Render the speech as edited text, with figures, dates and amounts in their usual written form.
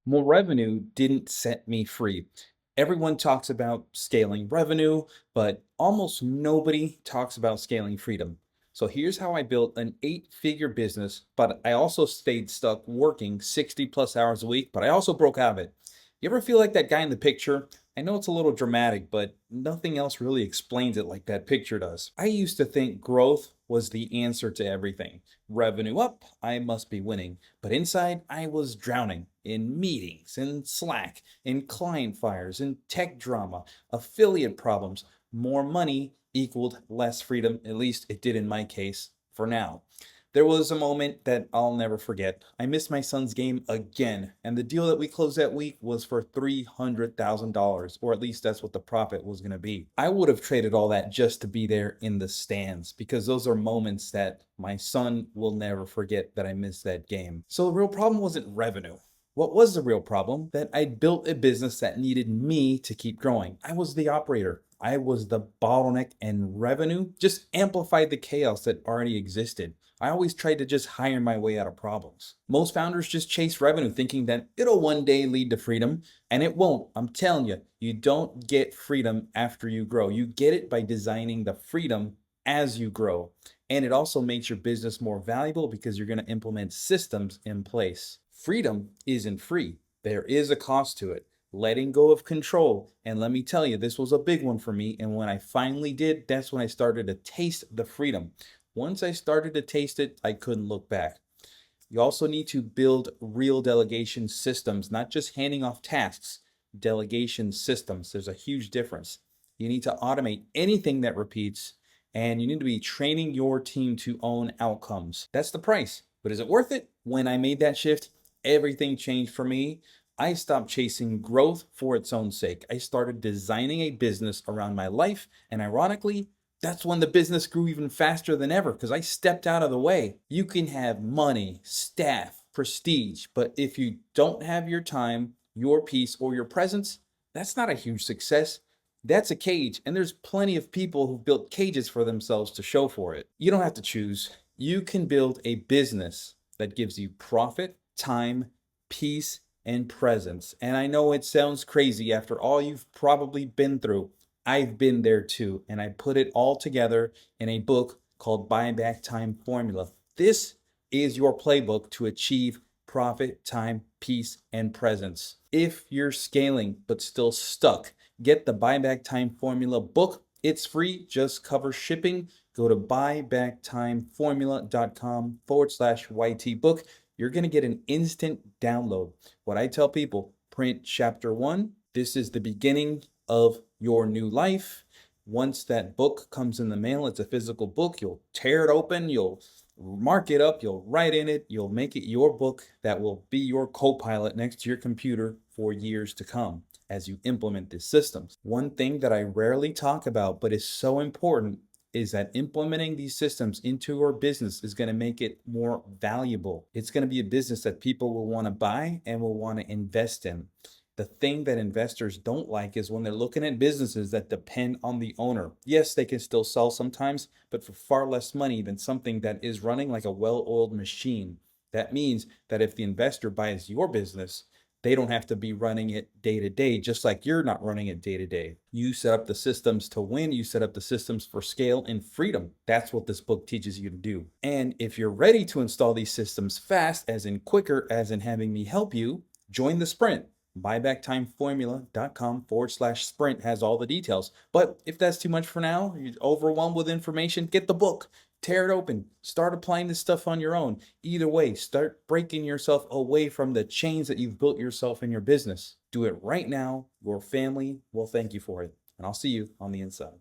More revenue didn't set me free. Everyone talks about scaling revenue, but almost nobody talks about scaling freedom. So here's how I built an 8-figure business, but I also stayed stuck working 60 plus hours a week, but I also broke out of it. You ever feel like that guy in the picture? I know it's a little dramatic, but nothing else really explains it like that picture does. I used to think growth was the answer to everything. Revenue up, I must be winning. But inside, I was drowning in meetings, in Slack, in client fires, in tech drama, affiliate problems. More money equaled less freedom, at least it did in my case for now. There was a moment that I'll never forget. I missed my son's game again, and the deal that we closed that week was for $300,000, or at least that's what the profit was going to be. I would have traded all that just to be there in the stands because those are moments that my son will never forget that I missed that game. So the real problem wasn't revenue. What was the real problem? That I'd built a business that needed me to keep growing. I was the operator. I was the bottleneck, and revenue just amplified the chaos that already existed. I always tried to just hire my way out of problems. Most founders just chase revenue thinking that it'll one day lead to freedom, and it won't. I'm telling you, you don't get freedom after you grow. You get it by designing the freedom as you grow. And it also makes your business more valuable because you're going to implement systems in place. Freedom isn't free. There is a cost to it. Letting go of control. And let me tell you, this was a big one for me. And when I finally did, that's when I started to taste the freedom. Once I started to taste it, I couldn't look back. You also need to build real delegation systems, not just handing off tasks, delegation systems. There's a huge difference. You need to automate anything that repeats, and you need to be training your team to own outcomes. That's the price. But is it worth it? When I made that shift, everything changed for me. I stopped chasing growth for its own sake. I started designing a business around my life, and ironically, that's when the business grew even faster than ever because I stepped out of the way. You can have money, staff, prestige, but if you don't have your time, your peace, or your presence, that's not a huge success. That's a cage, and there's plenty of people who've built cages for themselves to show for it. You don't have to choose. You can build a business that gives you profit, time, peace, and presence. And I know it sounds crazy after all you've probably been through. I've been there too, and I put it all together in a book called Buyback Time Formula. This is your playbook to achieve profit, time, peace, and presence. If you're scaling but still stuck, get the Buyback Time Formula book. It's free, just cover shipping. Go to buybacktimeformula.com/YT book. You're going to get an instant download. What I tell people, print chapter 1. This is the beginning of your new life. Once that book comes in the mail, it's a physical book. You'll tear it open, you'll mark it up, you'll write in it, you'll make it your book that will be your co-pilot next to your computer for years to come as you implement these systems. One thing that I rarely talk about, but is so important, is that implementing these systems into your business is going to make it more valuable. It's going to be a business that people will want to buy and will want to invest in. The thing that investors don't like is when they're looking at businesses that depend on the owner. Yes, they can still sell sometimes, but for far less money than something that is running like a well-oiled machine. That means that if the investor buys your business, they don't have to be running it day to day, just like you're not running it day to day. You set up the systems to win. You set up the systems for scale and freedom. That's what this book teaches you to do. And if you're ready to install these systems fast, as in quicker, as in having me help you, join the sprint. Buybacktimeformula.com/sprint has all the details. But if that's too much for now, you're overwhelmed with information, get the book. Tear it open. Start applying this stuff on your own. Either way, start breaking yourself away from the chains that you've built yourself in your business. Do it right now. Your family will thank you for it. And I'll see you on the inside.